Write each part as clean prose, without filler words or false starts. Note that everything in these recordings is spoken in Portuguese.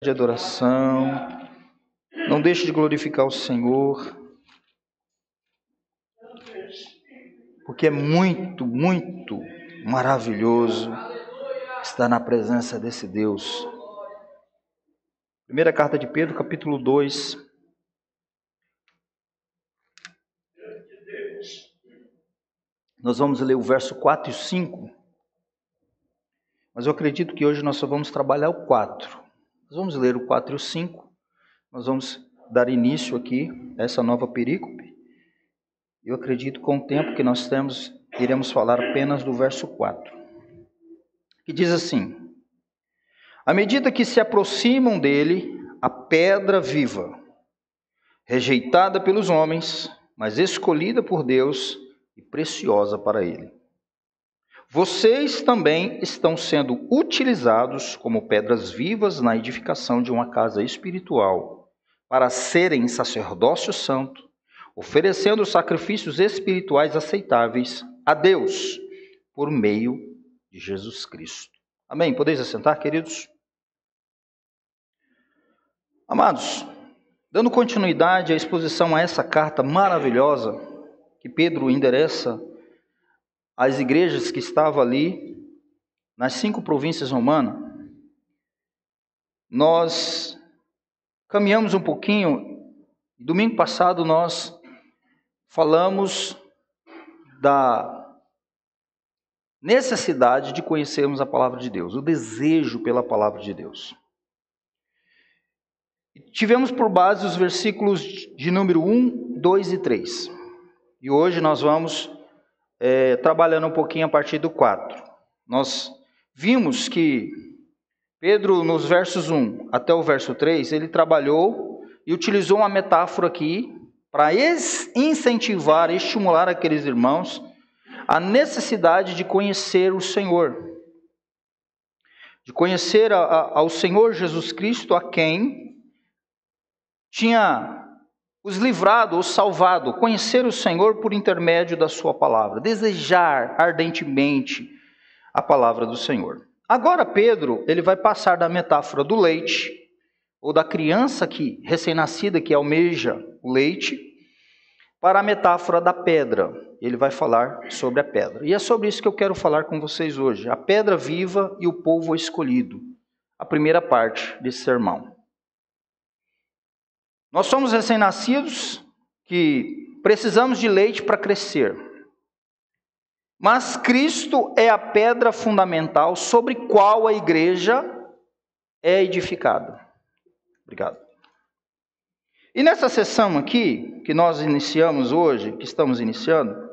de adoração. Não deixe de glorificar o Senhor, porque é muito, muito maravilhoso estar na presença desse Deus. Primeira carta de Pedro, capítulo 2. Nós vamos ler o verso 4 e 5. Mas eu acredito que hoje nós só vamos trabalhar o 4. Nós vamos ler o 4 e o 5. Nós vamos dar início aqui a essa nova perícope. Eu acredito que com o tempo que nós temos, iremos falar apenas do verso 4. Que diz assim: à medida que se aproximam dele, a pedra viva, rejeitada pelos homens, mas escolhida por Deus e preciosa para ele. Vocês também estão sendo utilizados como pedras vivas na edificação de uma casa espiritual, para serem sacerdócio santo, oferecendo sacrifícios espirituais aceitáveis a Deus, por meio de Jesus Cristo. Amém? Podeis assentar, queridos? Amados, dando continuidade à exposição a essa carta maravilhosa que Pedro endereça às igrejas que estavam ali nas 5 províncias romanas, nós caminhamos um pouquinho. Domingo passado nós falamos da necessidade de conhecermos a palavra de Deus, o desejo pela palavra de Deus. Tivemos por base os versículos de número 1, 2 e 3. E hoje nós vamos trabalhando um pouquinho a partir do 4. Nós vimos que Pedro, nos versos 1 até o verso 3, ele trabalhou e utilizou uma metáfora aqui para incentivar, estimular aqueles irmãos a necessidade de conhecer o Senhor. De conhecer ao Senhor Jesus Cristo, a quem tinha os livrado ou salvado, conhecer o Senhor por intermédio da sua palavra, desejar ardentemente a palavra do Senhor. Agora Pedro, ele vai passar da metáfora do leite, ou da criança recém-nascida que almeja o leite, para a metáfora da pedra. Ele vai falar sobre a pedra. E é sobre isso que eu quero falar com vocês hoje. A pedra viva e o povo escolhido. A primeira parte desse sermão. Nós somos recém-nascidos que precisamos de leite para crescer. Mas Cristo é a pedra fundamental sobre qual a igreja é edificada. Obrigado. E nessa sessão aqui, que nós iniciamos hoje, que estamos iniciando,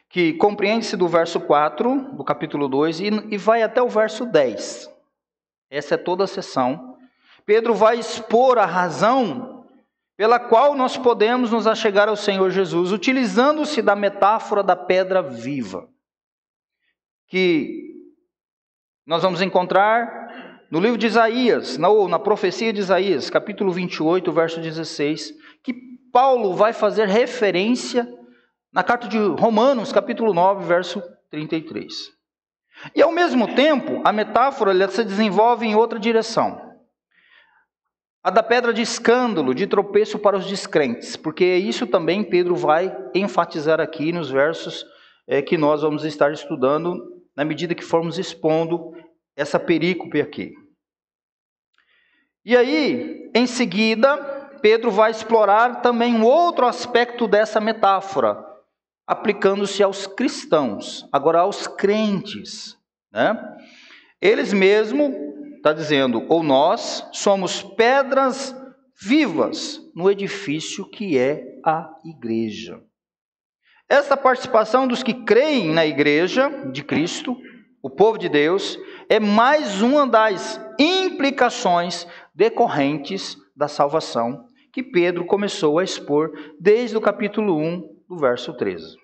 que compreende-se do verso 4, do capítulo 2, e vai até o verso 10. Essa é toda a sessão. Pedro vai expor a razão pela qual nós podemos nos achegar ao Senhor Jesus, utilizando-se da metáfora da pedra viva, que nós vamos encontrar no livro de Isaías, na profecia de Isaías, capítulo 28, verso 16, que Paulo vai fazer referência na carta de Romanos, capítulo 9, verso 33. E ao mesmo tempo, a metáfora ela se desenvolve em outra direção. A da pedra de escândalo, de tropeço para os descrentes, porque isso também Pedro vai enfatizar aqui nos versos que nós vamos estar estudando na medida que formos expondo essa perícope aqui. E aí, em seguida, Pedro vai explorar também um outro aspecto dessa metáfora, aplicando-se aos cristãos, agora aos crentes, né? Eles mesmos, está dizendo, ou nós somos pedras vivas no edifício que é a igreja. Essa participação dos que creem na igreja de Cristo, o povo de Deus, é mais uma das implicações decorrentes da salvação que Pedro começou a expor desde o capítulo 1, do verso 13.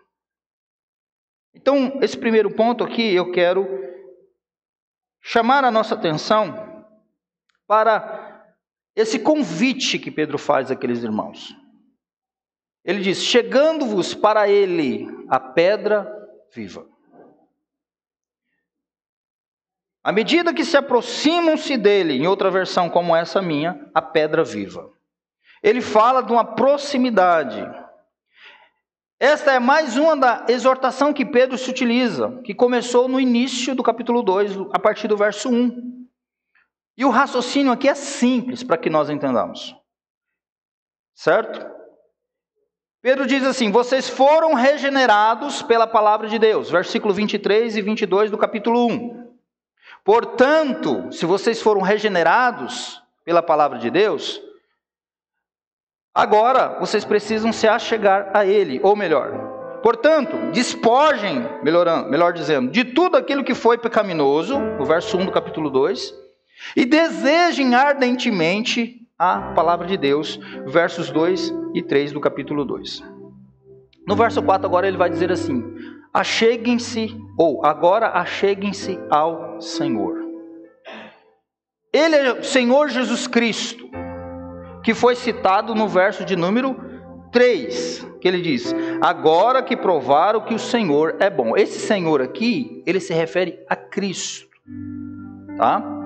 Então, esse primeiro ponto aqui, eu quero chamar a nossa atenção para esse convite que Pedro faz àqueles irmãos. Ele diz: chegando-vos para ele a pedra viva. À medida que se aproximam-se dele, em outra versão como essa minha, a pedra viva. Ele fala de uma proximidade. Esta é mais uma da exortação que Pedro se utiliza, que começou no início do capítulo 2, a partir do verso 1. E o raciocínio aqui é simples para que nós entendamos. Certo? Pedro diz assim: vocês foram regenerados pela palavra de Deus. Versículo 23 e 22 do capítulo 1. Portanto, se vocês foram regenerados pela palavra de Deus, agora vocês precisam se achegar a Ele, ou melhor, portanto, despojem, melhor dizendo, de tudo aquilo que foi pecaminoso, no verso 1 do capítulo 2, e desejem ardentemente a palavra de Deus, versos 2 e 3 do capítulo 2. No verso 4 agora ele vai dizer assim: acheguem-se, ou agora acheguem-se ao Senhor. Ele é o Senhor Jesus Cristo, que foi citado no verso de número 3, que ele diz: agora que provaram que o Senhor é bom. Esse Senhor aqui, ele se refere a Cristo, tá?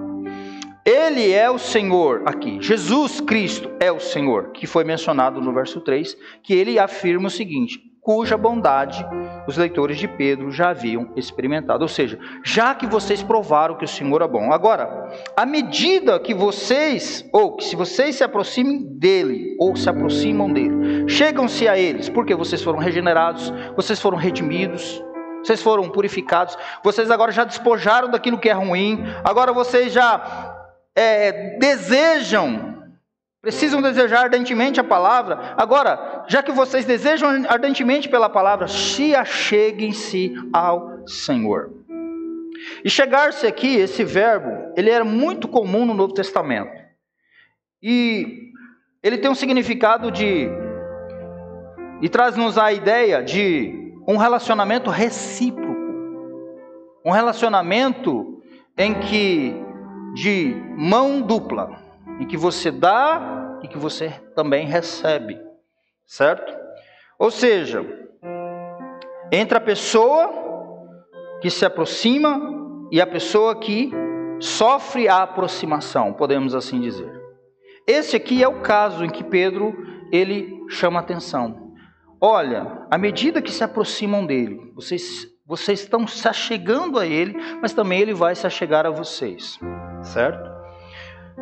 Ele é o Senhor aqui, Jesus Cristo é o Senhor, que foi mencionado no verso 3, que ele afirma o seguinte: cuja bondade os leitores de Pedro já haviam experimentado. Ou seja, já que vocês provaram que o Senhor é bom. Agora, à medida que vocês, ou que se vocês se aproximem dele, ou se aproximam dele, chegam-se a eles, porque vocês foram regenerados, vocês foram redimidos, vocês foram purificados, vocês agora já despojaram daquilo que é ruim, agora vocês já precisam desejar ardentemente a palavra. Agora, já que vocês desejam ardentemente pela palavra, se acheguem-se ao Senhor. E chegar-se aqui, esse verbo, ele era muito comum no Novo Testamento. E ele tem um significado e traz-nos a ideia de um relacionamento recíproco. Um relacionamento de mão dupla, em que você dá e que você também recebe, certo? Ou seja, entre a pessoa que se aproxima e a pessoa que sofre a aproximação, podemos assim dizer. Esse aqui é o caso em que Pedro, ele chama a atenção. Olha, à medida que se aproximam dele, vocês estão se achegando a ele, mas também ele vai se achegar a vocês. Certo?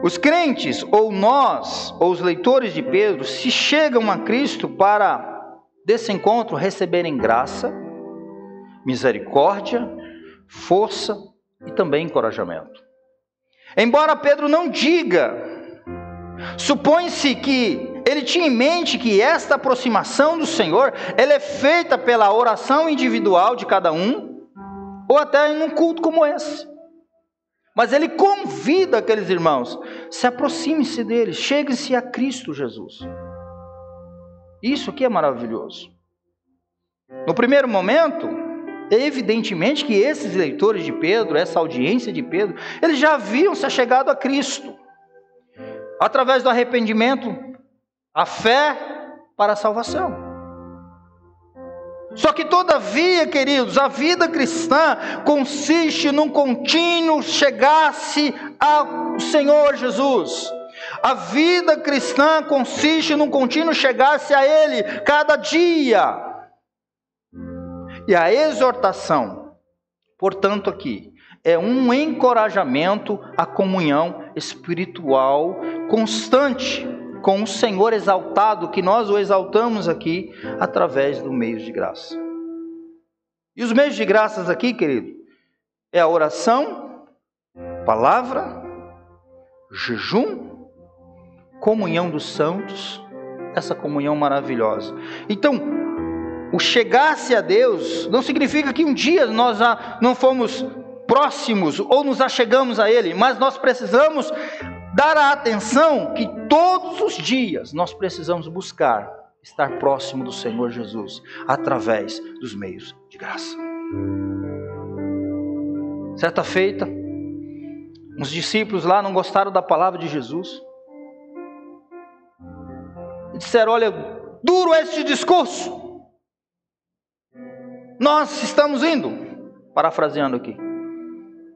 Os crentes, ou nós, ou os leitores de Pedro, se chegam a Cristo para, desse encontro, receberem graça, misericórdia, força e também encorajamento. Embora Pedro não diga, supõe-se que ele tinha em mente que esta aproximação do Senhor, ela é feita pela oração individual de cada um, ou até em um culto como esse. Mas ele convida aqueles irmãos: se aproxime-se deles, cheguem-se a Cristo Jesus. Isso aqui é maravilhoso. No primeiro momento, evidentemente que esses leitores de Pedro, essa audiência de Pedro, eles já haviam se achegado a Cristo, através do arrependimento, a fé para a salvação. Só que todavia, queridos, a vida cristã consiste num contínuo chegar-se ao Senhor Jesus. A vida cristã consiste num contínuo chegar-se a Ele cada dia. E a exortação, portanto, aqui é um encorajamento à comunhão espiritual constante com o Senhor exaltado, que nós o exaltamos aqui através do meio de graça. E os meios de graças aqui, querido, é a oração, palavra, jejum, comunhão dos santos, essa comunhão maravilhosa. Então, o chegar-se a Deus não significa que um dia nós já não fomos próximos ou nos achegamos a Ele, mas nós precisamos dar a atenção que todos os dias nós precisamos buscar estar próximo do Senhor Jesus, através dos meios de graça. Certa feita, uns discípulos lá não gostaram da palavra de Jesus e disseram: olha, duro este discurso, nós estamos indo, parafraseando aqui,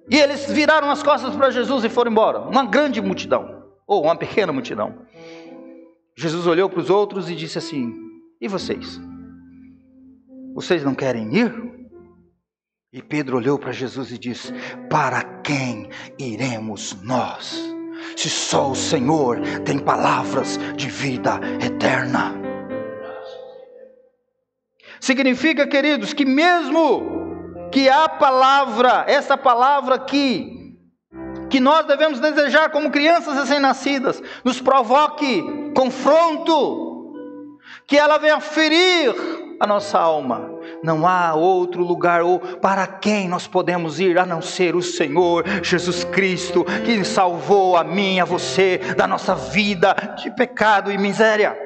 E eles viraram as costas para Jesus e foram embora. Uma grande multidão, ou uma pequena multidão. Jesus olhou para os outros e disse assim: e vocês? Vocês não querem ir? E Pedro olhou para Jesus e disse: para quem iremos nós? Se só o Senhor tem palavras de vida eterna. Significa, queridos, que mesmo que a palavra, essa palavra que nós devemos desejar como crianças recém-nascidas, nos provoque confronto, que ela venha ferir a nossa alma, não há outro lugar ou para quem nós podemos ir a não ser o Senhor Jesus Cristo, que salvou a mim e a você da nossa vida de pecado e miséria.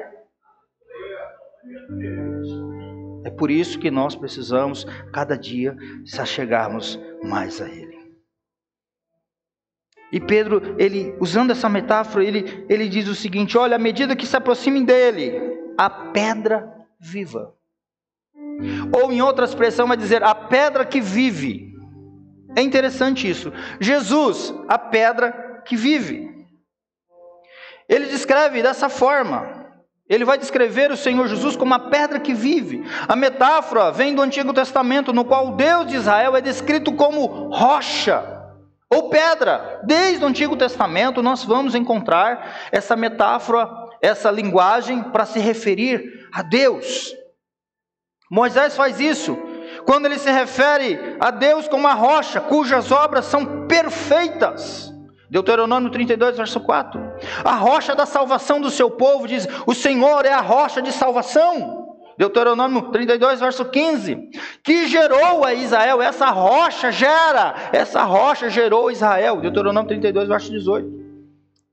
É por isso que nós precisamos cada dia se achegarmos mais a Ele. E Pedro, usando essa metáfora, ele diz o seguinte: olha, à medida que se aproximem dele, a pedra viva. Ou em outra expressão vai dizer, a pedra que vive. É interessante isso. Jesus, a pedra que vive. Ele descreve dessa forma. Ele vai descrever o Senhor Jesus como a pedra que vive. A metáfora vem do Antigo Testamento, no qual o Deus de Israel é descrito como rocha ou pedra. Desde o Antigo Testamento nós vamos encontrar essa metáfora, essa linguagem para se referir a Deus. Moisés faz isso quando ele se refere a Deus como a rocha, cujas obras são perfeitas. Deuteronômio 32, verso 4. A rocha da salvação do seu povo, diz, o Senhor é a rocha de salvação. Deuteronômio 32, verso 15. Que gerou a Israel, essa rocha gerou Israel. Deuteronômio 32, verso 18.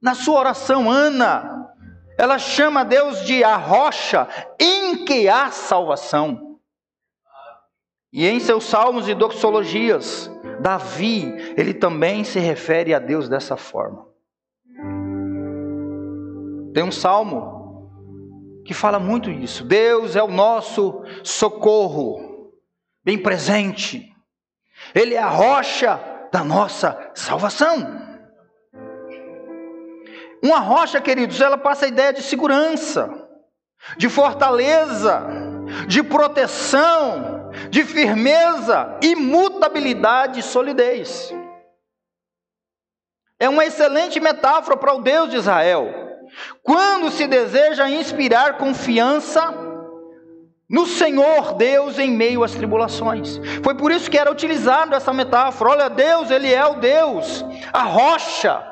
Na sua oração, Ana, ela chama Deus de a rocha em que há salvação. E em seus salmos e doxologias, Davi, ele também se refere a Deus dessa forma. Tem um salmo que fala muito isso. Deus é o nosso socorro, bem presente. Ele é a rocha da nossa salvação. Uma rocha, queridos, ela passa a ideia de segurança, de fortaleza, de proteção, de firmeza, imutabilidade e solidez. É uma excelente metáfora para o Deus de Israel, quando se deseja inspirar confiança no Senhor Deus em meio às tribulações. Foi por isso que era utilizado essa metáfora. Olha, Deus, Ele é o Deus, a rocha,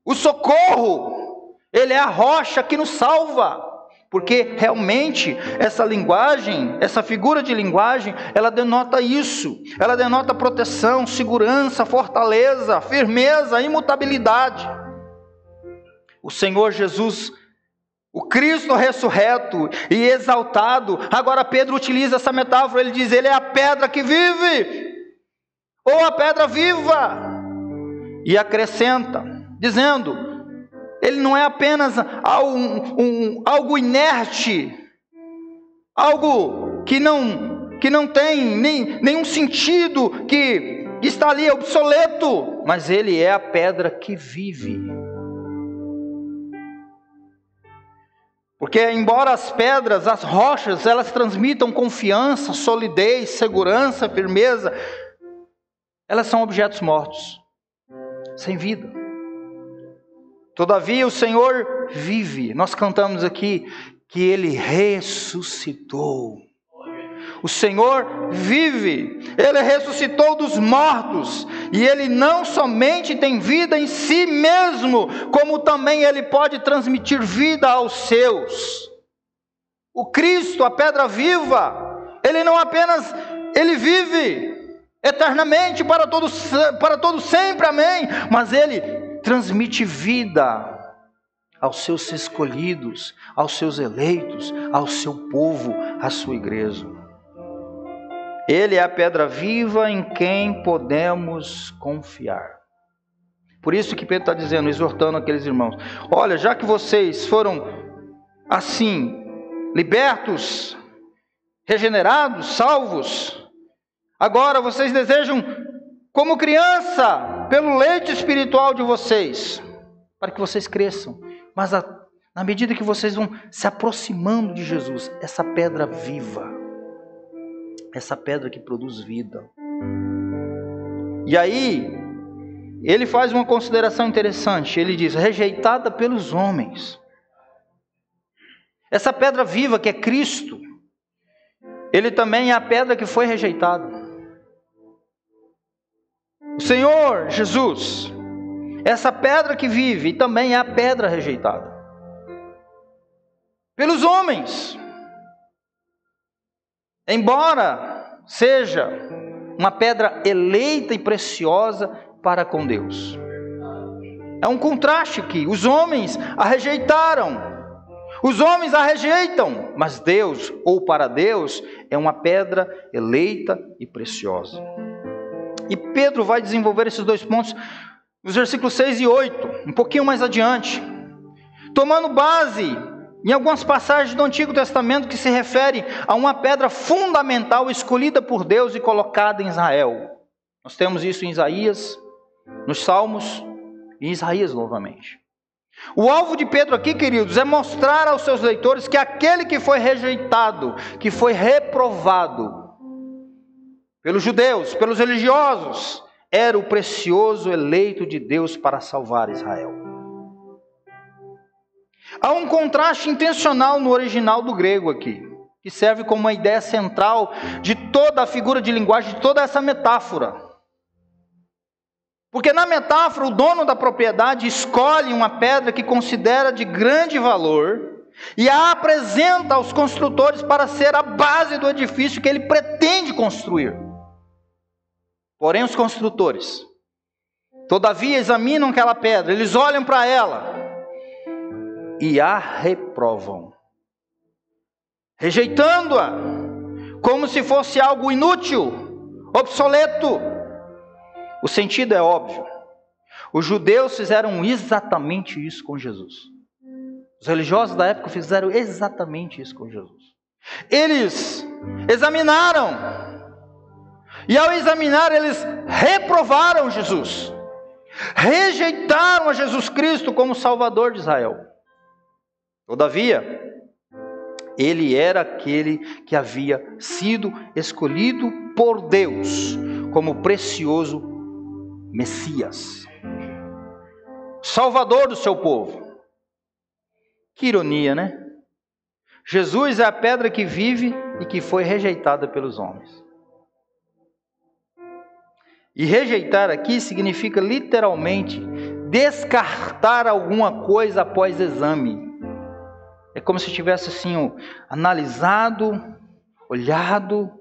o socorro, Ele é a rocha que nos salva. Porque realmente essa linguagem, essa figura de linguagem, ela denota isso. Ela denota proteção, segurança, fortaleza, firmeza, imutabilidade. O Senhor Jesus, o Cristo ressurreto e exaltado. Agora Pedro utiliza essa metáfora, ele diz, ele é a pedra que vive, ou a pedra viva. E acrescenta, dizendo, ele não é apenas algo inerte, algo que não tem nenhum sentido, que está ali obsoleto, mas ele é a pedra que vive. Porque embora as pedras, as rochas, elas transmitam confiança, solidez, segurança, firmeza, elas são objetos mortos, sem vida. Todavia o Senhor vive. Nós cantamos aqui que Ele ressuscitou. O Senhor vive. Ele ressuscitou dos mortos. E Ele não somente tem vida em si mesmo, como também Ele pode transmitir vida aos seus. O Cristo, a pedra viva, Ele não apenas, Ele vive eternamente para todo sempre, amém. Mas Ele transmite vida aos seus escolhidos, aos seus eleitos, ao seu povo, à sua igreja. Ele é a pedra viva em quem podemos confiar. Por isso que Pedro está dizendo, exortando aqueles irmãos, olha, já que vocês foram assim, libertos, regenerados, salvos, agora vocês desejam como criança, pelo leite espiritual de vocês, para que vocês cresçam. Mas na medida que vocês vão se aproximando de Jesus, essa pedra viva, essa pedra que produz vida. E aí, ele faz uma consideração interessante. Ele diz, rejeitada pelos homens. Essa pedra viva que é Cristo, ele também é a pedra que foi rejeitada. O Senhor Jesus, essa pedra que vive, também é a pedra rejeitada pelos homens. Embora seja uma pedra eleita e preciosa para com Deus. É um contraste aqui. Os homens a rejeitaram. Os homens a rejeitam. Mas Deus, ou para Deus, é uma pedra eleita e preciosa. E Pedro vai desenvolver esses dois pontos nos versículos 6 e 8, um pouquinho mais adiante, tomando base em algumas passagens do Antigo Testamento que se refere a uma pedra fundamental escolhida por Deus e colocada em Israel. Nós temos isso em Isaías, nos Salmos e em Isaías novamente. O alvo de Pedro aqui, queridos, é mostrar aos seus leitores que aquele que foi rejeitado, que foi reprovado pelos judeus, pelos religiosos, era o precioso eleito de Deus para salvar Israel. Há um contraste intencional no original do grego aqui, que serve como uma ideia central de toda a figura de linguagem, de toda essa metáfora. Porque na metáfora, o dono da propriedade escolhe uma pedra que considera de grande valor e a apresenta aos construtores para ser a base do edifício que ele pretende construir. Porém, os construtores, todavia, examinam aquela pedra, eles olham para ela e a reprovam, rejeitando-a como se fosse algo inútil, obsoleto. O sentido é óbvio. Os judeus fizeram exatamente isso com Jesus. Os religiosos da época fizeram exatamente isso com Jesus. Eles examinaram. E ao examinar, eles reprovaram Jesus. Rejeitaram a Jesus Cristo como Salvador de Israel. Todavia, ele era aquele que havia sido escolhido por Deus como precioso Messias, Salvador do seu povo. Que ironia, né? Jesus é a pedra que vive e que foi rejeitada pelos homens. E rejeitar aqui significa literalmente descartar alguma coisa após exame. É como se tivesse assim, analisado, olhado,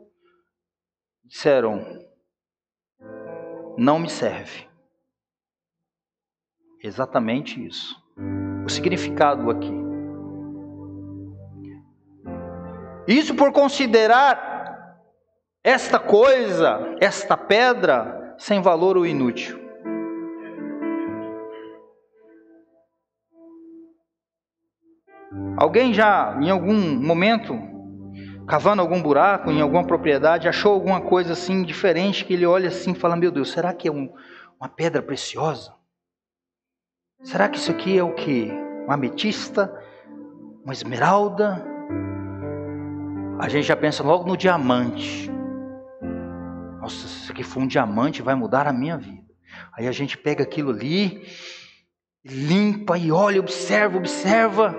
disseram, não me serve. Exatamente isso. O significado aqui. Isso por considerar esta coisa, esta pedra, sem valor ou inútil. Alguém já, em algum momento, cavando algum buraco, em alguma propriedade, achou alguma coisa assim diferente, que ele olha assim e fala, meu Deus, será que é uma pedra preciosa? Será que isso aqui é o quê? Uma ametista? Uma esmeralda? A gente já pensa logo no diamante. Nossa, se isso aqui for um diamante, vai mudar a minha vida. Aí a gente pega aquilo ali, limpa e olha, observa,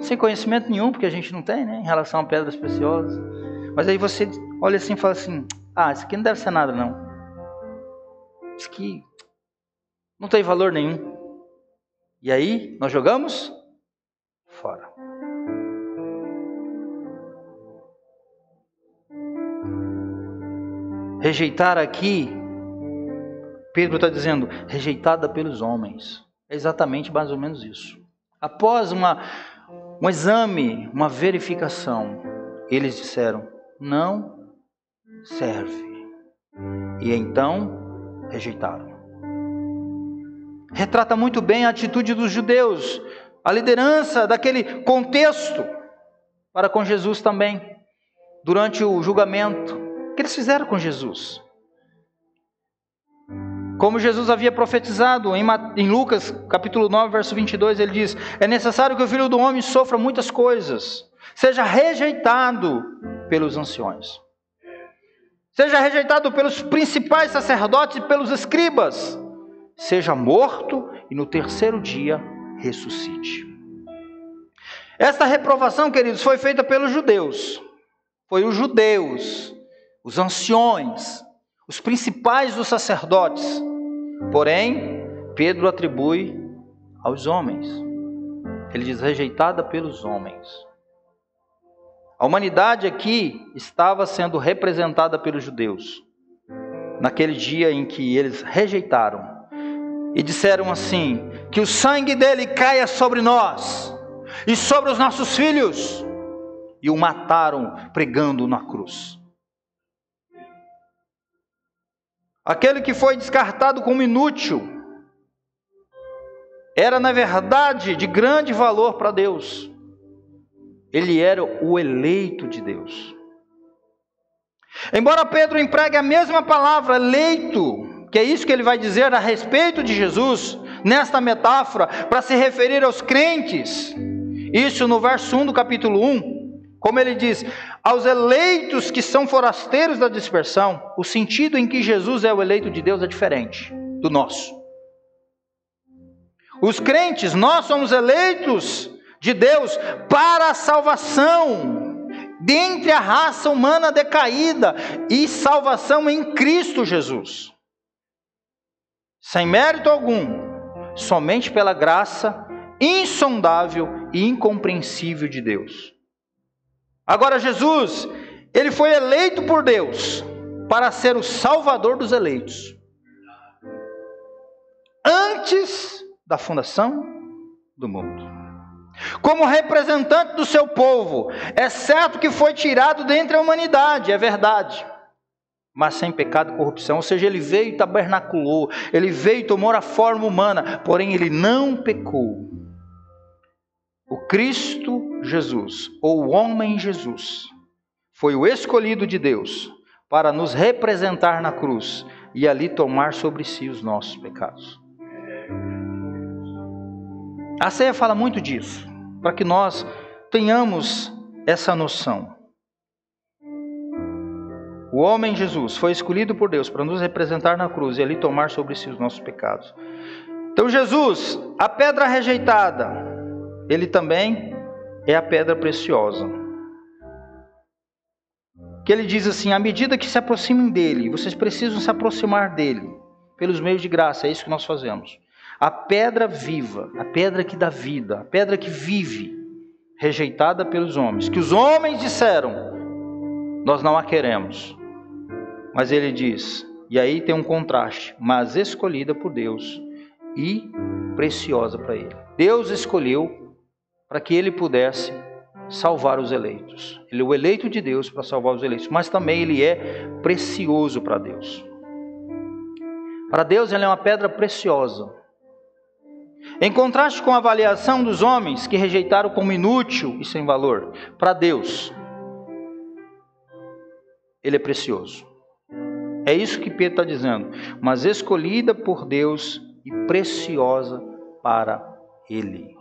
sem conhecimento nenhum, porque a gente não tem, né, em relação a pedras preciosas. Mas aí você olha assim e fala assim, isso aqui não deve ser nada não. Isso aqui não tem valor nenhum. E aí, nós jogamos fora. Rejeitar aqui, Pedro está dizendo, rejeitada pelos homens. É exatamente mais ou menos isso. Após um exame, uma verificação, eles disseram, não serve. E então, rejeitaram. Retrata muito bem a atitude dos judeus, a liderança daquele contexto, para com Jesus também, durante o julgamento. O que eles fizeram com Jesus? Como Jesus havia profetizado em Lucas, capítulo 9, verso 22, ele diz: é necessário que o Filho do Homem sofra muitas coisas, seja rejeitado pelos anciões, seja rejeitado pelos principais sacerdotes e pelos escribas, seja morto e no terceiro dia ressuscite. Esta reprovação, queridos, foi feita pelos judeus. Foi os judeus, os anciões, os principais dos sacerdotes. Porém, Pedro atribui aos homens. Ele diz: rejeitada pelos homens. A humanidade aqui estava sendo representada pelos judeus, naquele dia em que eles rejeitaram e disseram assim: que o sangue dele caia sobre nós e sobre os nossos filhos, e o mataram pregando na cruz. Aquele que foi descartado como inútil era, na verdade, de grande valor para Deus. Ele era o eleito de Deus. Embora Pedro empregue a mesma palavra, eleito, que é isso que ele vai dizer a respeito de Jesus, nesta metáfora, para se referir aos crentes, isso no verso 1 do capítulo 1, como ele diz, aos eleitos que são forasteiros da dispersão, o sentido em que Jesus é o eleito de Deus é diferente do nosso. Os crentes, nós somos eleitos de Deus para a salvação dentre a raça humana decaída e salvação em Cristo Jesus. Sem mérito algum, somente pela graça insondável e incompreensível de Deus. Agora Jesus, ele foi eleito por Deus para ser o salvador dos eleitos. Antes da fundação do mundo. Como representante do seu povo, é certo que foi tirado dentre a humanidade, é verdade. Mas sem pecado e corrupção, ou seja, ele veio e tabernaculou, ele veio e tomou a forma humana, porém ele não pecou. O Cristo Jesus, ou o homem Jesus, foi o escolhido de Deus para nos representar na cruz e ali tomar sobre si os nossos pecados. A ceia fala muito disso, para que nós tenhamos essa noção. O homem Jesus foi escolhido por Deus para nos representar na cruz e ali tomar sobre si os nossos pecados. Então Jesus, a pedra rejeitada, ele também é a pedra preciosa. Que ele diz assim: à medida que se aproximem dele, vocês precisam se aproximar dele, pelos meios de graça, é isso que nós fazemos. A pedra viva, a pedra que dá vida, a pedra que vive, rejeitada pelos homens, que os homens disseram, nós não a queremos. Mas ele diz, e aí tem um contraste, mas escolhida por Deus e preciosa para ele. Deus escolheu para que ele pudesse salvar os eleitos. Ele é o eleito de Deus para salvar os eleitos, mas também ele é precioso para Deus. Para Deus ele é uma pedra preciosa. Em contraste com a avaliação dos homens que rejeitaram como inútil e sem valor, para Deus, ele é precioso. É isso que Pedro está dizendo. Mas escolhida por Deus e preciosa para ele.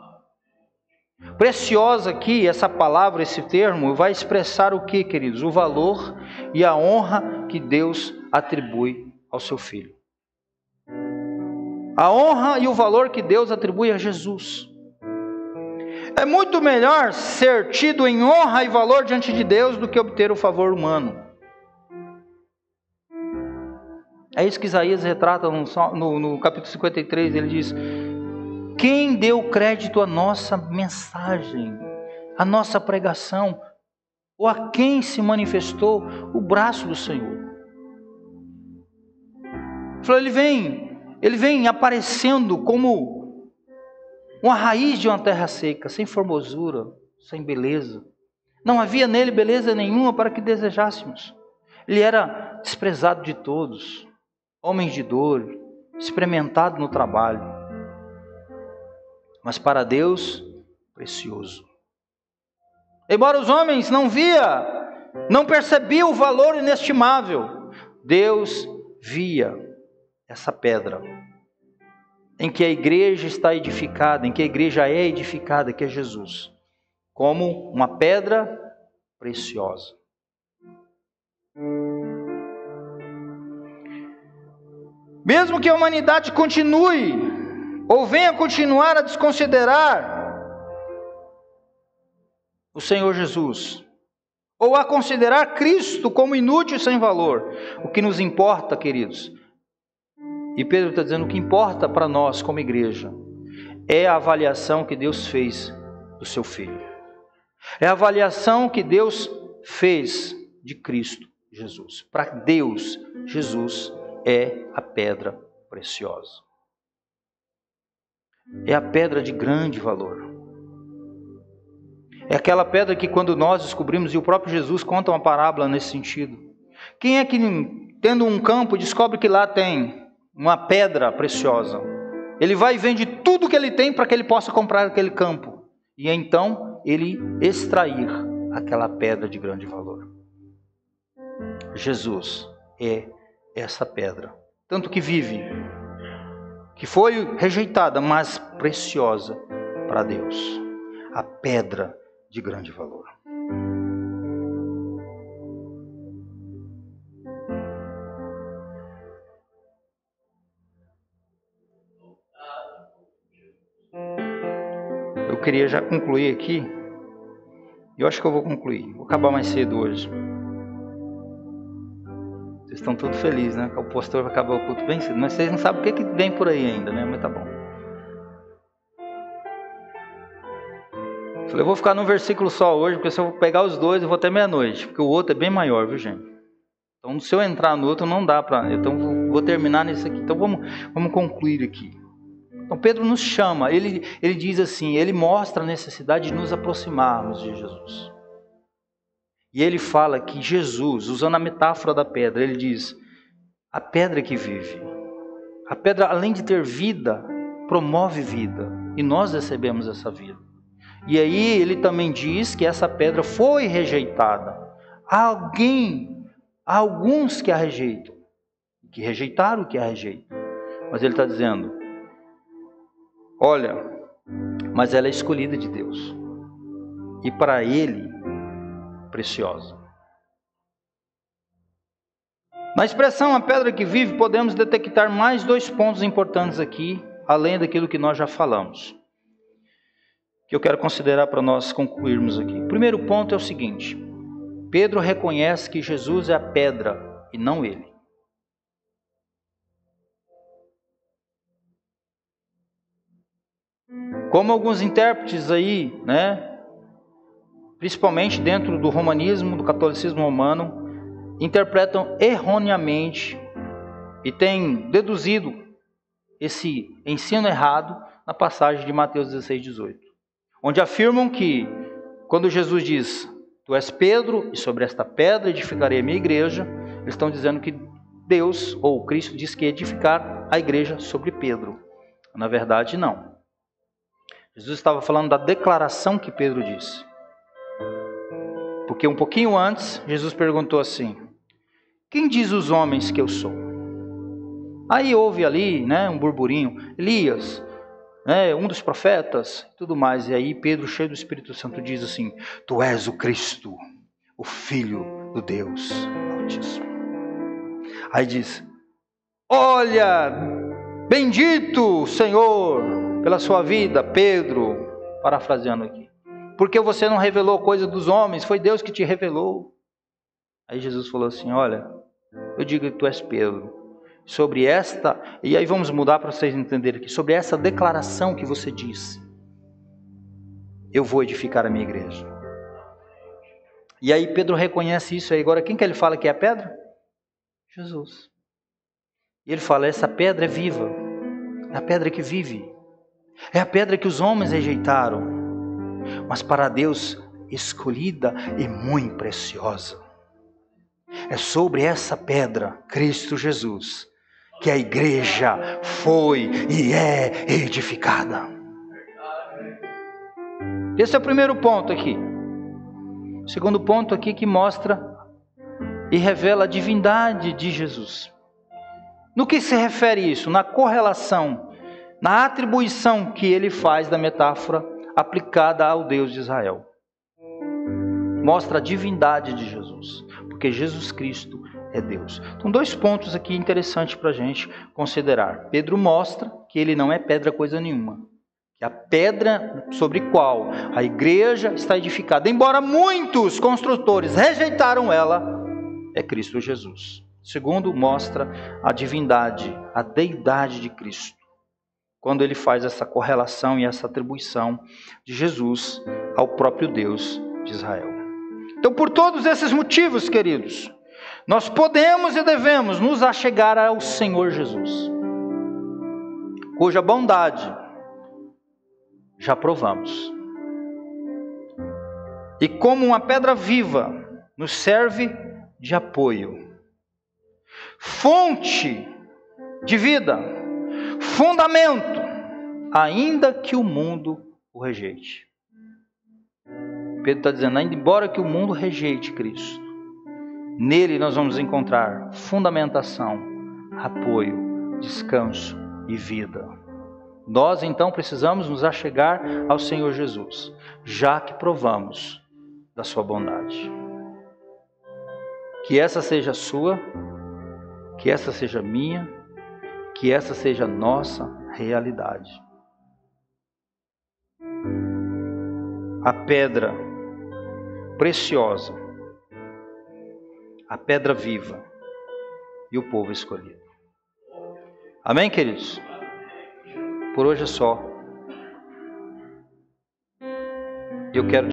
Preciosa aqui, essa palavra, esse termo, vai expressar o que, queridos? O valor e a honra que Deus atribui ao seu Filho. A honra e o valor que Deus atribui a Jesus. É muito melhor ser tido em honra e valor diante de Deus do que obter o favor humano. É isso que Isaías retrata no capítulo 53, ele diz: quem deu crédito à nossa mensagem, à nossa pregação, ou a quem se manifestou o braço do Senhor? Ele vem aparecendo como uma raiz de uma terra seca, sem formosura, sem beleza. Não havia nele beleza nenhuma para que desejássemos. Ele era desprezado de todos, homem de dor, experimentado no trabalho. Mas para Deus, precioso. Embora os homens não percebiam o valor inestimável, Deus via essa pedra, em que a igreja está edificada, em que a igreja é edificada, que é Jesus, como uma pedra preciosa. Mesmo que a humanidade continue, ou venha continuar a desconsiderar o Senhor Jesus, ou a considerar Cristo como inútil e sem valor, o que nos importa, queridos, e Pedro está dizendo, o que importa para nós como igreja, é a avaliação que Deus fez do seu Filho. É a avaliação que Deus fez de Cristo Jesus. Para Deus, Jesus é a pedra preciosa. É a pedra de grande valor. É aquela pedra que quando nós descobrimos, e o próprio Jesus conta uma parábola nesse sentido. Quem é que, tendo um campo, descobre que lá tem uma pedra preciosa? Ele vai e vende tudo que ele tem para que ele possa comprar aquele campo. E então ele extrair aquela pedra de grande valor. Jesus é essa pedra. Tanto que vive, que foi rejeitada, mas preciosa para Deus. A pedra de grande valor. Eu queria já concluir aqui. Eu acho que eu vou concluir. Vou acabar mais cedo hoje. Vocês estão todos felizes, né? Que o pastor vai acabar o culto bem cedo. Mas vocês não sabem o que vem por aí ainda, né? Mas tá bom. Eu vou ficar num versículo só hoje, porque se eu pegar os dois, eu vou até meia-noite. Porque o outro é bem maior, viu, gente? Então, se eu entrar no outro, não dá para... Então, vou terminar nesse aqui. Então, vamos concluir aqui. Então, Pedro nos chama. Ele diz assim, ele mostra a necessidade de nos aproximarmos de Jesus. E ele fala que Jesus, usando a metáfora da pedra, ele diz, a pedra que vive. A pedra, além de ter vida, promove vida. E nós recebemos essa vida. E aí ele também diz que essa pedra foi rejeitada. Há alguns que a rejeitam. Que rejeitaram o que a rejeitam. Mas ele está dizendo, olha, mas ela é escolhida de Deus. E para ele, preciosa. Na expressão a pedra que vive, podemos detectar mais 2 pontos importantes aqui, além daquilo que nós já falamos, que eu quero considerar para nós concluirmos aqui. O primeiro ponto é o seguinte: Pedro reconhece que Jesus é a pedra e não ele. Como alguns intérpretes aí, né, principalmente dentro do romanismo, do catolicismo romano, interpretam erroneamente e têm deduzido esse ensino errado na passagem de Mateus 16, 18. Onde afirmam que, quando Jesus diz, tu és Pedro, e sobre esta pedra edificarei a minha igreja, eles estão dizendo que Deus, ou Cristo, diz que edificar a igreja sobre Pedro. Na verdade, não. Jesus estava falando da declaração que Pedro disse. Porque um pouquinho antes, Jesus perguntou assim, quem diz os homens que eu sou? Aí houve ali, né, um burburinho, Elias, né, um dos profetas, tudo mais. E aí Pedro, cheio do Espírito Santo, diz assim, tu és o Cristo, o Filho do Deus Altíssimo. Aí diz, olha, bendito Senhor pela sua vida, Pedro, parafraseando aqui. Porque você não revelou coisa dos homens, foi Deus que te revelou. Aí Jesus falou assim, olha, eu digo que tu és Pedro. Sobre esta, e aí vamos mudar para vocês entenderem aqui, sobre essa declaração que você disse, eu vou edificar a minha igreja. E aí Pedro reconhece isso aí. Agora quem que ele fala que é a pedra? Jesus. E ele fala, essa pedra é viva, é a pedra que vive, é a pedra que os homens rejeitaram, mas para Deus escolhida e muito preciosa. É sobre essa pedra, Cristo Jesus, que a igreja foi e é edificada. Esse é o primeiro ponto aqui. O segundo ponto aqui que mostra e revela a divindade de Jesus. No que se refere isso? Na correlação, na atribuição que ele faz da metáfora aplicada ao Deus de Israel. Mostra a divindade de Jesus, porque Jesus Cristo é Deus. Então, 2 pontos aqui interessantes para a gente considerar. Pedro mostra que ele não é pedra coisa nenhuma. Que a pedra sobre qual a igreja está edificada, embora muitos construtores rejeitaram ela, é Cristo Jesus. Segundo, mostra a divindade, a deidade de Cristo, quando ele faz essa correlação e essa atribuição de Jesus ao próprio Deus de Israel. Então, por todos esses motivos, queridos, nós podemos e devemos nos achegar ao Senhor Jesus, cuja bondade já provamos. E como uma pedra viva, nos serve de apoio, fonte de vida, fundamento, ainda que o mundo o rejeite. Pedro está dizendo, ainda embora que o mundo rejeite Cristo, nele nós vamos encontrar fundamentação, apoio, descanso e vida. Nós então precisamos nos achegar ao Senhor Jesus, já que provamos da sua bondade. Que essa seja a sua, que essa seja a minha, que essa seja a nossa realidade. A pedra preciosa, a pedra viva e o povo escolhido. Amém, queridos? Por hoje é só. Eu quero